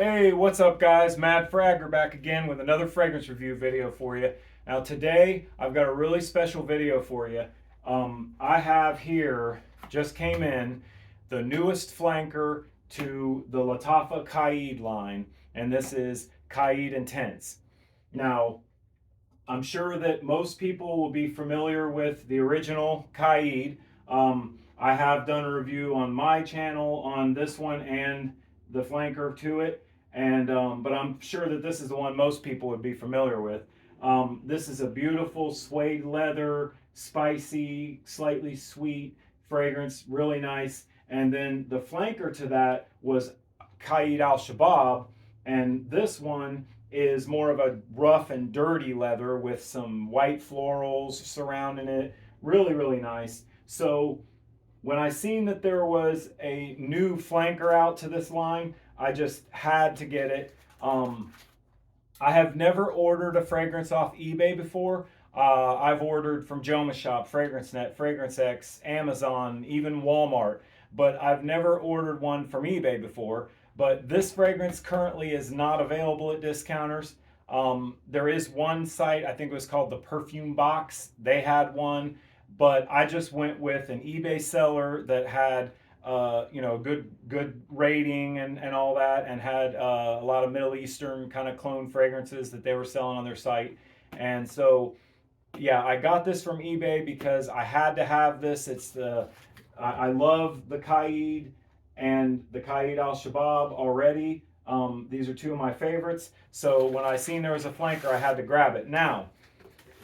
Hey, what's up guys? Mad Fragger back again with another fragrance review video for you. Now today I've got a really special video for you. I have here, just came in, the newest flanker to the Lataffa Qaaed line, and this is Qaaed Intense. Now, I'm sure that most people will be familiar with the original Qaaed. I have done a review on my channel on this one and the flanker to it, and but I'm sure that this is the one most people would be familiar with. This is a beautiful suede leather, spicy, slightly sweet fragrance, really nice. And then the flanker to that was Qaaed Al Shabab, and this one is more of a rough and dirty leather with some white florals surrounding it. Really, really nice. So when I seen that there was a new flanker out to this line, I just had to get it. I have never ordered a fragrance off eBay before. I've ordered from Joma Shop, Fragrance Net, Fragrance X, Amazon, even Walmart, but I've never ordered one from eBay before. But this fragrance currently is not available at discounters. There is one site, I think it was called the Perfume Box. They had one, but I just went with an eBay seller that had good rating and all that, and had a lot of Middle Eastern kind of clone fragrances that they were selling on their site. And so yeah, I got this from eBay because I had to have this. I love the Qaaed and the Qaaed Al Shabab already. These are two of my favorites. So when I seen there was a flanker, I had to grab it. Now,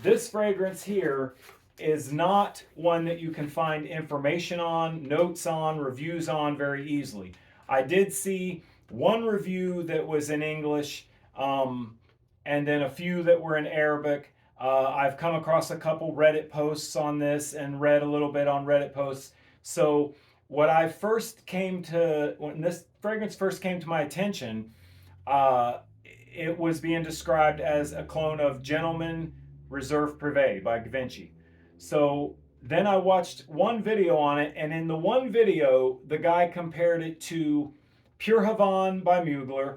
this fragrance here is not one that you can find information on, notes on, reviews on very easily. I did see one review that was in English, and then a few that were in Arabic. I've come across a couple Reddit posts on this and read a little bit on Reddit posts. So when this fragrance first came to my attention, it was being described as a clone of Gentleman Reserve Privé by Givenchy. So then I watched one video on it, and in the one video, the guy compared it to Pure Havane by Mugler,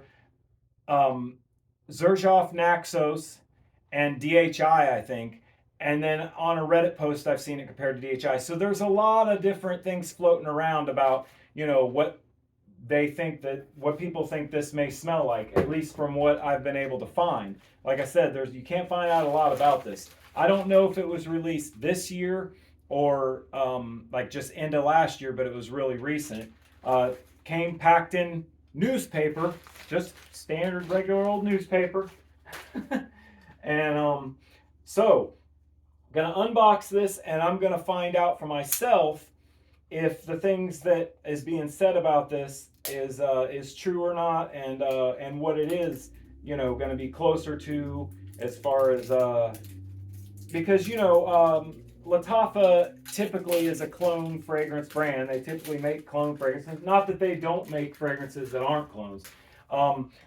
Xerjoff Naxos, and DHI, I think. And then on a Reddit post, I've seen it compared to DHI. So there's a lot of different things floating around about, what people think this may smell like, at least from what I've been able to find. Like I said, you can't find out a lot about this. I don't know if it was released this year or like just end of last year, but it was really recent. Came packed in newspaper, just standard regular old newspaper. And so I'm gonna unbox this, and I'm gonna find out for myself if the things that is being said about this is true or not, and what it is, going to be closer to, as far as because Lataffa typically is a clone fragrance brand. They typically make clone fragrances. Not that they don't make fragrances that aren't clones.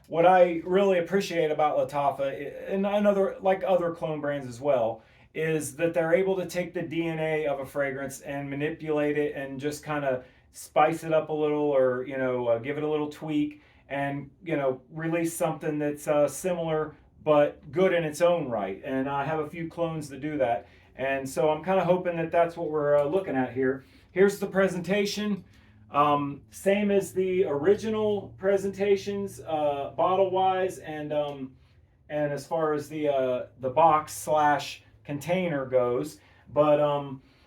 What I really appreciate about Lataffa, and other clone brands as well, is that they're able to take the DNA of a fragrance and manipulate it and just kind of spice it up a little, or give it a little tweak, and release something that's similar but good in its own right. And I have a few clones that do that, and so I'm kind of hoping that that's what we're looking at here. Here's the presentation. Same as the original presentations, bottle wise, and as far as the box slash container goes. But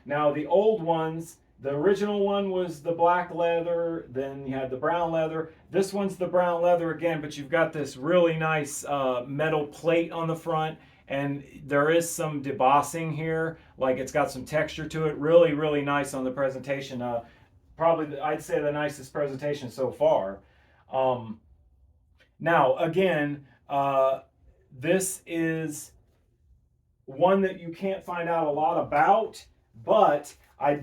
now the old ones, the original one was the black leather, then you had the brown leather. This one's the brown leather again, but you've got this really nice metal plate on the front, and there is some debossing here, like it's got some texture to it. Really, really nice on the presentation. Probably, I'd say, the nicest presentation so far. Now, again, this is one that you can't find out a lot about, but I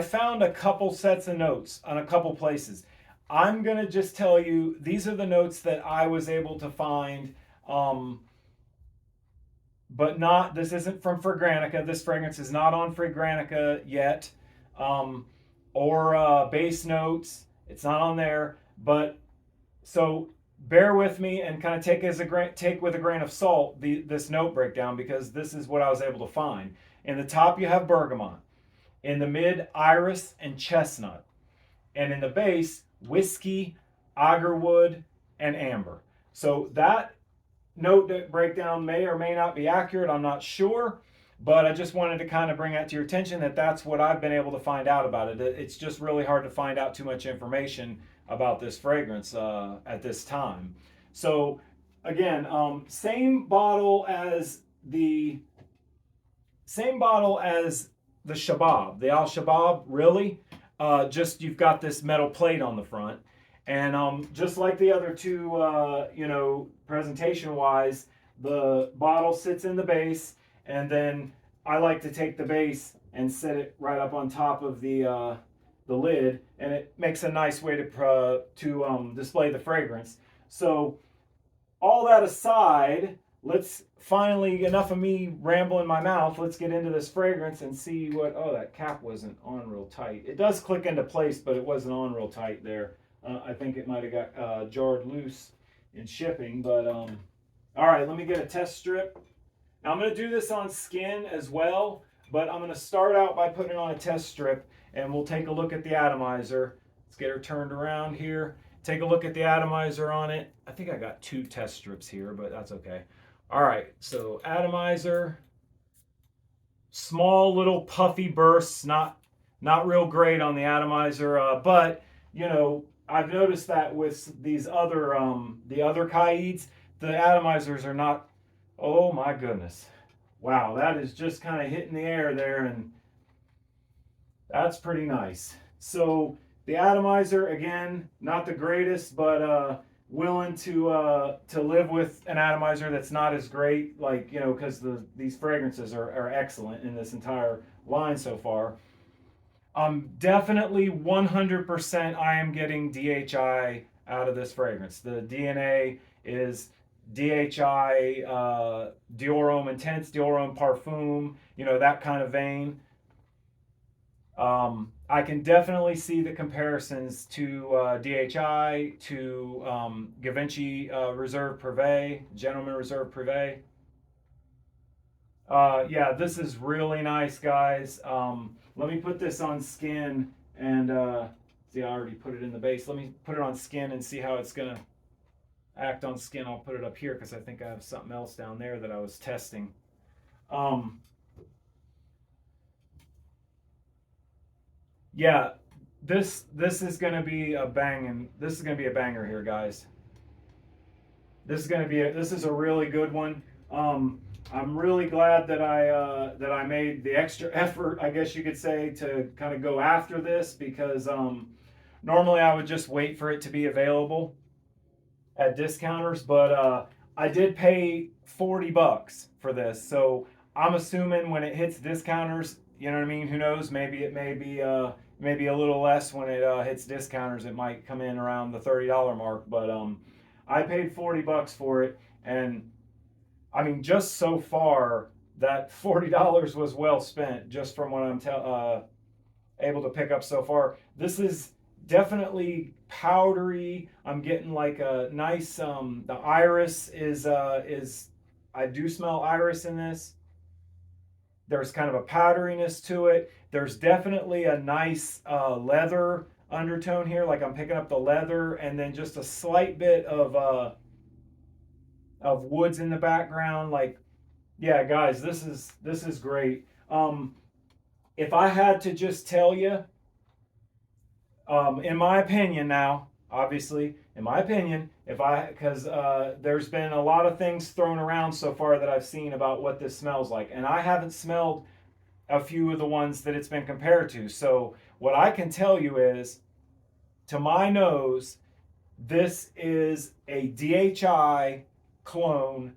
found a couple sets of notes on a couple places. I'm going to just tell you, these are the notes that I was able to find, but this isn't from Fragrantica. This fragrance is not on Fragrantica yet, or Base Notes. It's not on there. But so bear with me and kind of take with a grain of salt this note breakdown, because this is what I was able to find. In the top you have bergamot, in the mid iris and chestnut, and in the base whiskey, agarwood, and amber. So that note breakdown may or may not be accurate. I'm not sure, but I just wanted to kind of bring that to your attention, that that's what I've been able to find out about it. It's just really hard to find out too much information about this fragrance at this time. So again, same bottle as the Shabab, the Al Shabab, really. Just you've got this metal plate on the front, and just like the other two, presentation wise, the bottle sits in the base, and then I like to take the base and set it right up on top of the lid, and it makes a nice way to display the fragrance. So all that aside, let's finally, enough of me rambling my mouth, let's get into this fragrance and see what, oh, that cap wasn't on real tight. It does click into place, but it wasn't on real tight there. I think it might have got jarred loose in shipping, but all right, let me get a test strip. Now I'm going to do this on skin as well, but I'm going to start out by putting it on a test strip, and we'll take a look at the atomizer. Let's get her turned around here. Take a look at the atomizer on it. I think I got 2 test strips here, but that's okay. All right, so atomizer, small little puffy bursts, not real great on the atomizer, but I've noticed that with these other the other Qaaeds, the atomizers are not. Oh my goodness, wow, that is just kind of hitting the air there, and that's pretty nice. So the atomizer, again, not the greatest, but willing to live with an atomizer that's not as great, like, because these fragrances are excellent in this entire line so far. Definitely 100% I am getting DHI out of this fragrance. The DNA is DHI, Dior Homme Intense, Dior Homme Parfum, that kind of vein. I can definitely see the comparisons to DHI, to Givenchy Reserve Privé, Gentleman Reserve Privé. Yeah, this is really nice, guys. Let me put this on skin and see, I already put it in the base. Let me put it on skin and see how it's gonna act on skin. I'll put it up here because I think I have something else down there that I was testing. Yeah, this is gonna be a banging. This is gonna be a banger here, guys. This is a really good one. I'm really glad that I made the extra effort, I guess you could say, to kind of go after this, because normally I would just wait for it to be available at discounters, but I did pay $40 for this, so I'm assuming when it hits discounters, you know what I mean? Who knows? Maybe it may be maybe a little less when it hits discounters. It might come in around the $30 mark, but I paid $40 for it, and I mean, just so far, that $40 was well spent, just from what I'm able to pick up so far. This is definitely powdery. I'm getting like a nice, the iris is, I do smell iris in this. There's kind of a powderiness to it. There's definitely a nice leather undertone here, like I'm picking up the leather, and then just a slight bit of woods in the background. Like, yeah, guys, this is great. If I had to just tell you, in my opinion, now, obviously, in my opinion, because there's been a lot of things thrown around so far that I've seen about what this smells like, and I haven't smelled a few of the ones that it's been compared to. So what I can tell you is, to my nose, this is a DHI clone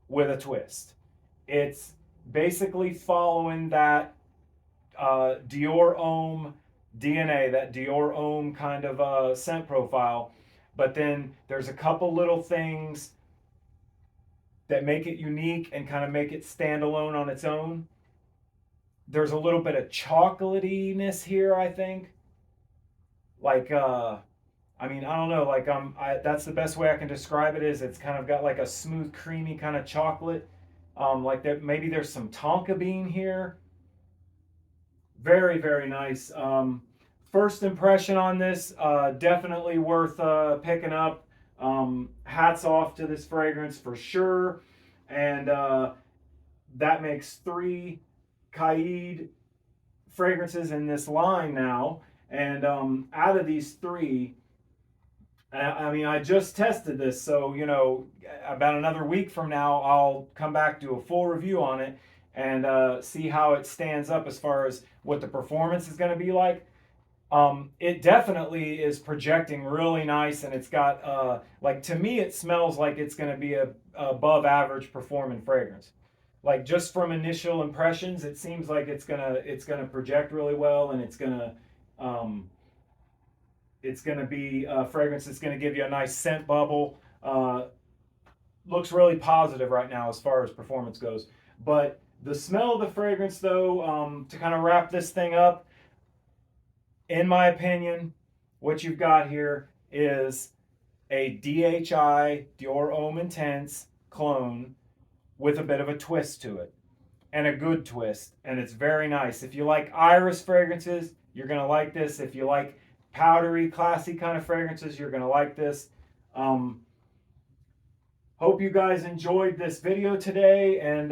with a twist. It's basically following that Dior Homme DNA, that Dior Homme kind of scent profile, but then there's a couple little things that make it unique and kind of make it stand alone on its own. There's a little bit of chocolatiness here, I think. Like, I I mean, I don't know, like that's the best way I can describe it. Is it's kind of got like a smooth, creamy kind of chocolate. Like that, maybe there's some tonka bean here. Very, very nice. First impression on this, definitely worth picking up. Hats off to this fragrance for sure. And that makes 3 Qaaed fragrances in this line now. And out of these 3, I mean, I just tested this, so about another week from now, I'll come back do a full review on it and see how it stands up as far as what the performance is going to be like. It definitely is projecting really nice, and it's got like, to me, it smells like it's going to be a above average performing fragrance. Like, just from initial impressions, it seems like it's gonna project really well, and um, it's gonna be a fragrance that's gonna give you a nice scent bubble. Looks really positive right now as far as performance goes. But the smell of the fragrance, though, to kind of wrap this thing up, in my opinion, what you've got here is a DHI, Dior Homme Intense clone with a bit of a twist to it, and a good twist, and it's very nice. If you like iris fragrances, you're gonna like this. If you like powdery, classy kind of fragrances, you're gonna like this. Hope you guys enjoyed this video today, and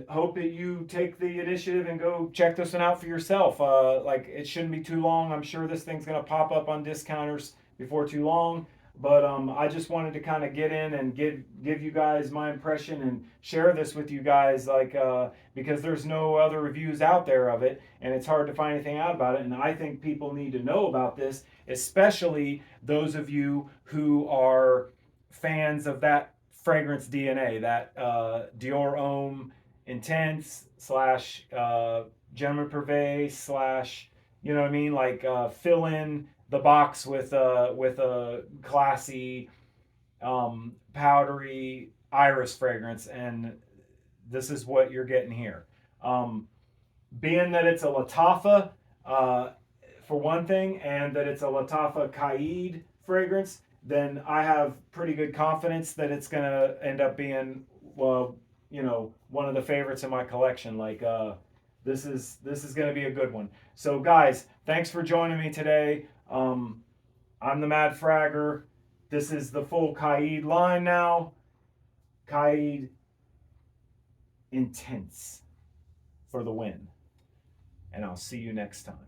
hope that you take the initiative and go check this one out for yourself. Like, it shouldn't be too long. I'm sure this thing's gonna pop up on discounters before too long. But I just wanted to kind of get in and give you guys my impression and share this with you guys, like because there's no other reviews out there of it, and it's hard to find anything out about it. And I think people need to know about this, especially those of you who are fans of that fragrance DNA, that Dior Homme Intense slash Gentleman Privé slash, you know what I mean, like fill in the box with a classy, powdery iris fragrance, and this is what you're getting here. Being that it's a Lataffa, for one thing, and that it's a Lataffa Qaaed fragrance, then I have pretty good confidence that it's gonna end up being, well, one of the favorites in my collection. Like, this is gonna be a good one. So, guys, thanks for joining me today. I'm the Mad Fragger. This is the full Qaaed line now. Qaaed Intense for the win. And I'll see you next time.